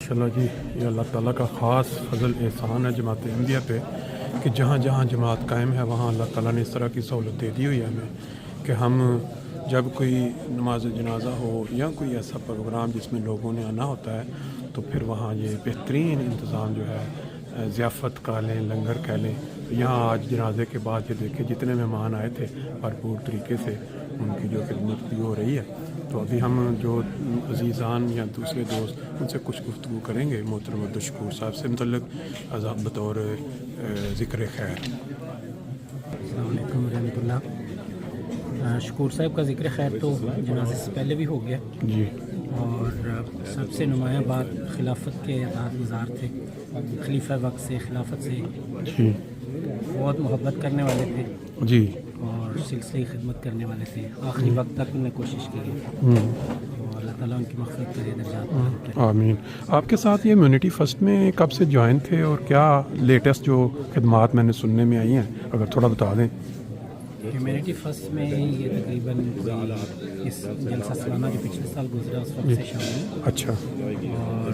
माशाल्लाह जी, ये अल्लाह ताला का ख़ास फजल एहसान है जमात अहमदिया पे कि जहाँ जहाँ जमात कायम है वहाँ अल्लाह ताला ने इस तरह की सहूलत दे दी हुई है हमें कि हम जब कोई नमाज जनाजा हो या कोई ऐसा प्रोग्राम जिसमें लोगों ने आना होता है तो फिर वहाँ ये बेहतरीन इंतज़ाम जो है ज़ियाफ़त का लें, लंगर कह लें। यहाँ आज जनाजे के बाद ये देखें जितने मेहमान आए थे भरपूर तरीके से उनकी जो खिदमत भी हो रही है। तो अभी हम जो अजीज़ान या दूसरे दोस्त उनसे कुछ गुफ्तगू करेंगे मोहतरम अब्दुल साहब से मतलब बतौर ज़िक्र खैर। अस्सलाम वालेकुम रहमतुल्लाह। शकूर साहब का ज़िक्र खैर तो जनाजे से पहले भी हो गया जी, और सबसे नुमायाँ बात खिलाफत के अताअत गुज़ार थे, खलीफा वक्त से खिलाफत से जी, बहुत मोहब्बत करने वाले थे जी, और सिलसिले खिदमत करने वाले थे। आखिरी वक्त तक उन्होंने कोशिश की और अल्लाह ताला उनकी मग़फ़िरत करे, दर्जात बुलंद करे। आमीन। आपके साथ ये इम्यूनिटी फ़र्स्ट में कब से ज्वाइन थे और क्या लेटेस्ट जो खिदमात मैंने सुनने में आई हैं अगर थोड़ा बता दें। ह्यूमैनिटी फर्स्ट में ये तकरीबन कोई इस जलसा सालाना जो पिछले साल गुजरा उस वक्त से शामिल हूँ। अच्छा, और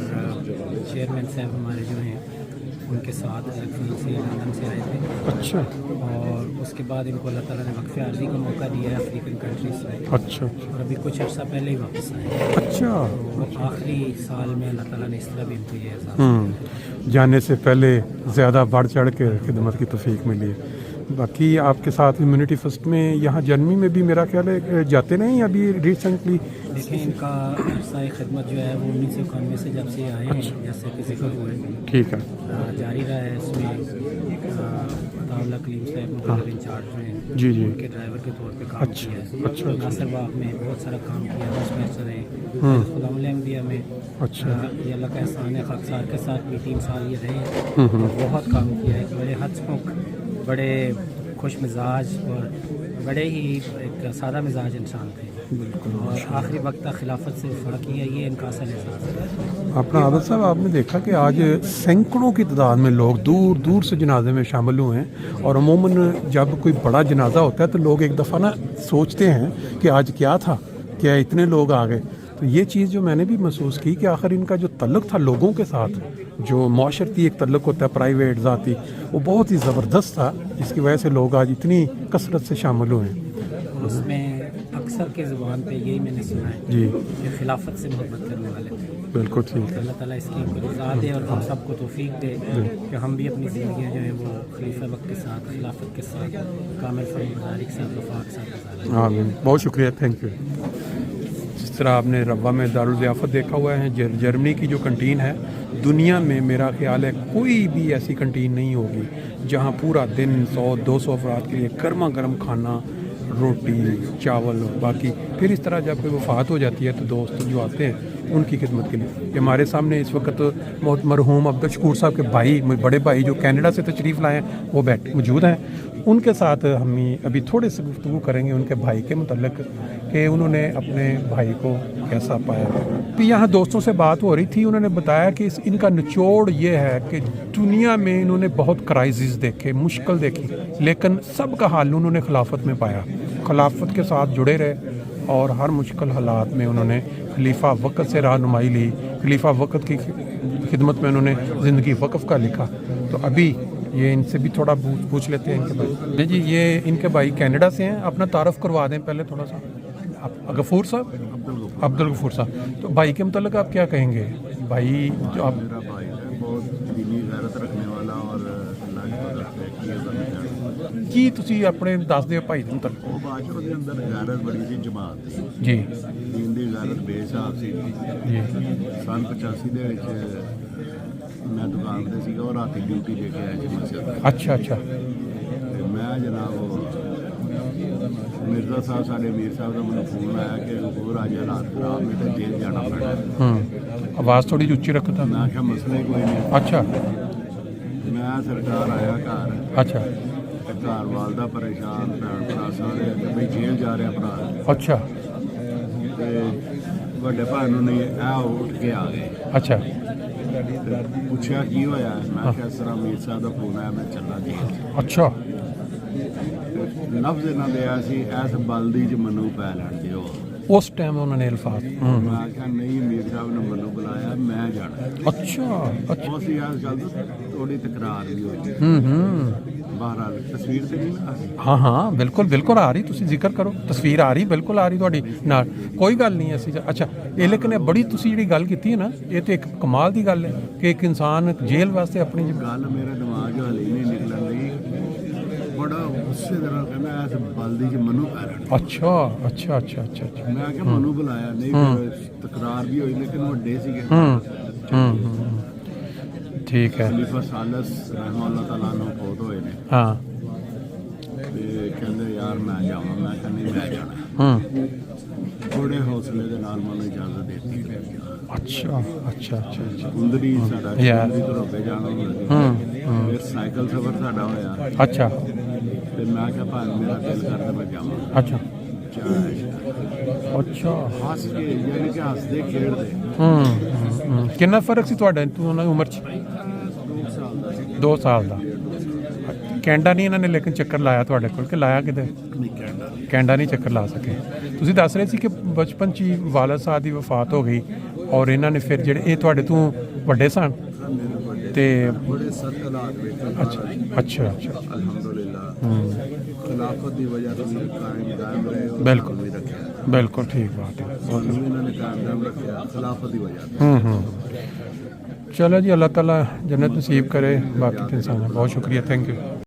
चेयरमैन साहब हमारे जो हैं उनके साथ लखनऊ से लंदन से आए थे अच्छा, और उसके बाद इनको अल्लाह ताला ने वक्फ़े आर्जी का मौका दिया है अफ्रीकन कंट्रीज़ में अच्छा, और अभी कुछ अर्सा पहले ही वापस आए। अच्छा। तो आखिरी साल में अल्लाह ताला ने इस तरह भी इनको ये एहसास जाने से पहले ज़्यादा बढ़ चढ़ के खिदमत की तौफीक मिली है। बाकी आपके साथ इम्यूनिटी फर्स्ट में यहाँ जर्मनी में भी मेरा ख्याल है जाते नहीं अभी रिसेंटली। देखिए इनका अरसा खिदमत जो है वो 1991 से जब से आए हैं जैसे कि जिक्र हुए ठीक है, जारी रहा है। इसमें ताउला कलीम साहब मुकर्रर इंचार्ज हैं जी जी, उनके ड्राइवर के तौर पे काम अच्छा, किया है। अच्छा, अच्छा। नासिर बाग में बहुत सारा काम किया है, उसमें रहे खुदावंद अहमदिया में अच्छा, ये अल्लाह का एहसान है। खाकसार के साथ भी 3 साल ये रहे और बहुत काम किया है। बड़े हंसमुख, बड़े खुश मिजाज और बड़े ही एक सादा मिजाज इंसान थे और आखिरी वक्त तक खिलाफत से फड़ा किया, ये इनका असल एहसास है। अपना आबद साहब आपने देखा कि आज सैकड़ों की तादाद में लोग दूर दूर से जनाजे में शामिल हुए हैं और अमूमन जब कोई बड़ा जनाजा होता है तो लोग एक दफ़ा ना सोचते हैं कि आज क्या था, क्या इतने लोग आ गए। तो ये चीज़ जो मैंने भी महसूस की कि आखिर इनका जो तल्लुक़ था लोगों के साथ, जो माशरती एक तल्लुक़ होता है प्राइवेट ज़ाती, वो बहुत ही ज़बरदस्त था जिसकी वजह से लोग आज इतनी कसरत से शामिल हुए हैं। उसमें अक्सर के ज़ुबान पे यही मैंने सुना है जी, कि खिलाफत से मोहब्बत करने वाले थे। बिल्कुल ठीक है। अल्लाह ताला इसकी रज़ा दे और हम सबको तौफीक दे कि हम भी अपनी ज़िंदगियाँ जो है वो खलीफा वक्त के साथ, खिलाफत के साथ, कामिल फर्माबरदारी के साथ, वफ़ा के साथ गुज़ारें। आमीन, बहुत शुक्रिया, थैंक यू। जिस तरह आपने रब्बा में दारुल ज़ियाफ़त देखा हुआ है, जर्मनी की जो कंटीन है दुनिया में मेरा ख्याल है कोई भी ऐसी कंटीन नहीं होगी जहाँ पूरा दिन 100-200 अफराद के लिए गर्मा गर्म खाना, रोटी, चावल बाकी। फिर इस तरह जब कोई वफ़ात हो जाती है तो दोस्त जो आते हैं उनकी खिदमत के लिए। ये हमारे सामने इस वक्त मरहूम अब्दुल शकूर साहब के भाई, बड़े भाई जो कनाडा से तशरीफ़ लाए हैं वो मौजूद हैं। उनके साथ हम अभी थोड़े से गुफ्तगू करेंगे उनके भाई के मतलब कि उन्होंने अपने भाई को कैसा पाया। फिर यहाँ दोस्तों से बात हो रही थी, उन्होंने बताया कि इनका निचोड़ ये है कि दुनिया में इन्होंने बहुत क्राइसिस देखे, मुश्किल देखी, लेकिन सब का हल उन्होंने खिलाफत में पाया। खिलाफत के साथ जुड़े रहे और हर मुश्किल हालात में उन्होंने खलीफा वक़्त से रहनुमाई ली, खलीफा वक़्त की खिदमत में उन्होंने ज़िंदगी वक़्फ़ का लिखा। तो अभी ये इनसे भी थोड़ा पूछ लेते हैं इनके भाई। नहीं जी, ये इनके भाई कनाडा से हैं, अपना तारफ़ करवा दें पहले थोड़ा सा। गफूर साहब, अब्दुल गफूर साहब, तो भाई के मतलब आप क्या कहेंगे? भाई जो आप मेरा भाई है, बहुत दीनी गैरत रखने वाला और अल्लाह की मदद से की ਕੀ ਤੁਸੀਂ ਆਪਣੇ ਦੱਸ ਦਿਓ ਭਾਈ ਨੂੰ ਤੱਕ। ਉਹ ਬਾਸ਼ਰ ਦੇ ਅੰਦਰ ਗੈਰਤ ਬੜੀ ਸੀ ਜਮਾਤ ਦੀ ਜੀ ਦੀਨ ਦੀ ਗੈਰਤ ਬੇਹਿਸਾਬ ਸੀ ਜੀ, ਸੰਨ 85 ਦੇ ਵਿੱਚ ਮੈਂ ਦੁਕਾਨ ਤੇ ਸੀਗਾ ਉਹ ਰਾਤੀ ਡਿਊਟੀ ਦੇ ਕੇ ਆਇਆ ਸੀ ਮਸਜਿਦ। ਅੱਛਾ ਅੱਛਾ, ਤੇ ਮੈਂ ਜਨਾਬ ਮਿਰਜ਼ਾ ਸਾਹਿਬ ਸਾਡੇ ਮੀਰ ਸਾਹਿਬ ਦਾ ਮੈਨੂੰ ਫੋਨ ਆਇਆ ਕਿ ਹੋਰ ਅੱਜ ਹਾਲਾਤ ਖਰਾਬ ਨੇ ਤੇ ਜੇਲ੍ਹ ਜਾਣਾ ਪੈਣਾ। ਆਵਾਜ਼ ਥੋੜੀ ਜਿਹੀ ਉੱਚੀ ਰੱਖੋ ਤਾਂ। ਮੈਂ ਕਿਹਾ ਮਸਲੇ ਕੋਈ ਨਹੀਂ। ਅੱਛਾ ਮੈਂ ਸਰਕਾਰ ਆਇਆ ਘਰ ਅੱਛਾ ਤੇ ਘਰ ਵਾਲਦਾ ਪਰੇਸ਼ਾਨ, ਭੈਣ ਭਰਾ ਸਾਰੇ ਕਿ ਬਈ ਜੇਲ੍ਹ ਜਾ ਰਿਹਾ ਭਰਾ। ਅੱਛਾ ਤੇ ਵੱਡੇ ਭਾਈ ਨੂੰ ਨਹੀਂ ਆ ਉੱਠ ਕੇ ਆ ਗਏ। ਅੱਛਾ ਤੇ ਪੁੱਛਿਆ ਕੀ ਹੋਇਆ, ਮੈਂ ਕਿਹਾ ਇਸ ਤਰ੍ਹਾਂ ਮੀਰ ਸਾਹਿਬ ਦਾ ਫੋਨ ਆਇਆ ਮੈਂ ਚੱਲਾਂ ਜੀ। ਅੱਛਾ ਲਫ਼ਜ਼ ਇਹਨਾਂ ਦੇ ਆ ਸੀ ਐਸ ਬਲਦੀ ਚ ਮੈਨੂੰ ਪੈ ਲੈਣ ਦਿਓ। ਉਸ ਟਾਈਮ ਉਹਨਾਂ ਨੇ ਅਲਫਾਜ਼ ਮੈਂ ਕਿਹਾ ਨਹੀਂ ਮੀਰ ਸਾਹਿਬ ਨੇ ਮੈਨੂੰ ਬੁਲਾਇਆ, ਮੈਂ ਜਾਣਾ। ਅੱਛਾ ਅੱਛਾ ਉਸ ਯਾਰ ਗੱਲ ਥੋੜੀ ਤਕਰਾਰ ਵੀ ਹੋਈ। ਬਹਰਾਲ ਤਸਵੀਰ ਤੇ ਨਹੀਂ ਨਾ ਆ ਰਹੀ। ਹਾਂ ਹਾਂ ਬਿਲਕੁਲ ਬਿਲਕੁਲ ਆ ਰਹੀ, ਤੁਸੀਂ ਜ਼ਿਕਰ ਕਰੋ, ਤਸਵੀਰ ਆ ਰਹੀ, ਬਿਲਕੁਲ ਆ ਰਹੀ ਤੁਹਾਡੀ ਨਾਲ, ਕੋਈ ਗੱਲ ਨਹੀਂ ਅਸੀਂ ਅੱਛਾ ਇਹ ਲੇਕਿਨ ਇਹ ਬੜੀ ਤੁਸੀਂ ਜਿਹੜੀ ਗੱਲ ਕੀਤੀ ਹੈ ਨਾ, ਇਹ ਤੇ ਇੱਕ ਕਮਾਲ ਦੀ ਗੱਲ ਹੈ ਕਿ ਇੱਕ ਇਨਸਾਨ ਜੇਲ੍ਹ ਵਾਸਤੇ ਆਪਣੀ ਗੱਲ ਮੇਰੇ ਦਿਮਾਗ 'ਚੋਂ ਹਲੇ ਨਹੀਂ ਨਿਕਲਣ ਦੀ, ਬੜਾ ਉਸੇ ਤਰ੍ਹਾਂ ਕਹਿੰਦਾ ਇਸ ਬਲਦੀ 'ਚ ਮੈਨੂੰ ਪੈ ਰਹਿਣਾ। ਅੱਛਾ ਅੱਛਾ ਅੱਛਾ ਅੱਛਾ ਅੱਛਾ ਮੈਂ ਕਿਹਾ ਮੈਨੂੰ ਬੁਲਾਇਆ ਨਹੀਂ, ਫਿਰ ਤਕਰਾਰ ਵੀ ਹੋਈ, ਲੇਕਿਨ ਵੱਡੇ ਸੀਗੇ। ਠੀਕ ਹੈ। ਖਲੀਫਾ ਸਾਲਸ ਰਹਿਮਹੁੱਲਾਹ ਤਾਲਾ ਨੂੰ ਫੌਤ ਹੋਏ ਨੇ, ਹਾਂ ਤੇ ਕਹਿੰਦੇ ਯਾਰ ਮੈਂ ਜਾਵਾਂ, ਮੈਂ ਕਿਹਾ ਨਹੀਂ ਮੈਂ ਜਾਣਾ। ਥੋੜੇ ਹੌਸਲੇ ਦੇ ਨਾਲ ਮੈਨੂੰ ਇਜਾਜ਼ਤ ਦੇ ਦਿੱਤੀ। ਅੱਛਾ ਅੱਛਾ ਅੱਛਾ ਅੱਛਾ ਕੁੰਦਰੀ ਸਾਡਾ ਕੁੰਦਰੀ ਤੋਂ ਰੋਬੇ ਜਾਣਾ ਹੁੰਦਾ ਸੀ, ਫਿਰ ਸਾਈਕਲ ਸਫ਼ਰ ਸਾਡਾ ਹੋਇਆ। ਅੱਛਾ ਤੇ ਮੈਂ ਕਿਹਾ ਭਾਵੇਂ ਮੇਰਾ ਦਿਲ ਕਰਦਾ ਮੈਂ ਜਾਵਾਂ। ਅੱਛਾ ਚਾਹ ਅੱਛਾ ਹੱਸ ਕੇ, ਯਾਨੀ ਕਿ ਹੱਸਦੇ ਖੇਡਦੇ। ਕਿੰਨਾ ਫਰਕ ਸੀ ਤੁਹਾਡਾ ਉਹਨਾਂ ਦੀ ਉਮਰ 'ਚ? 2 ਸਾਲ ਦਾ ਸੀ। 2 ਸਾਲ ਦਾ। ਕੈਨੇਡਾ ਨਹੀਂ ਇਹਨਾਂ ਨੇ ਲੇਕਿਨ ਚੱਕਰ ਲਾਇਆ ਤੁਹਾਡੇ ਕੋਲ, ਕਿ ਲਾਇਆ ਕਿਤੇ? ਨਹੀਂ ਕਹਿਣਾ ਨਹੀਂ। ਕੈਨੇਡਾ ਨਹੀਂ ਚੱਕਰ ਲਾ ਸਕੇ। ਤੁਸੀਂ ਦੱਸ ਰਹੇ ਸੀ ਕਿ ਬਚਪਨ 'ਚ ਹੀ ਵਾਲਦ ਸਾਹਿਬ ਦੀ ਵਫਾਤ ਹੋ ਗਈ ਔਰ ਇਹਨਾਂ ਨੇ ਫਿਰ ਜਿਹੜੇ ਇਹ ਤੁਹਾਡੇ ਤੋਂ ਵੱਡੇ ਸਨ ਮੇਰੇ ਵੱਡੇ ਤੇ ਬੜੇ ਸਖਤ ਹਾਲਾਤ ਵਿੱਚ ਅੱਛਾ ਅੱਛਾ ਅੱਛਾ ਅਲਹਮਦੁਲਿਲਾ ਖਿਲਾਫਤ ਦੀ ਵਜ੍ਹਾ ਤੋਂ ਵੀ ਕਾਇਮ ਰਹੇ ਔਰ ਬਿਲਕੁਲ। ਵੀ ਰੱਖਿਆ। ਬਿਲਕੁਲ ਠੀਕ ਬਾਤ ਹੈ। ਸਾਨੂੰ ਵੀ ਇਹਨਾਂ ਨੇ ਕਾਇਮ ਰੱਖਿਆ ਖਿਲਾਫਤ ਦੀ ਵਜ੍ਹਾ ਤੋਂ। ਚਲੋ ਜੀ, ਅੱਲਾਹ ਤਾਲਾ ਜन्नत नसीब करे बाकी तो इंसान है। बहुत शुक्रिया, थैंक यू।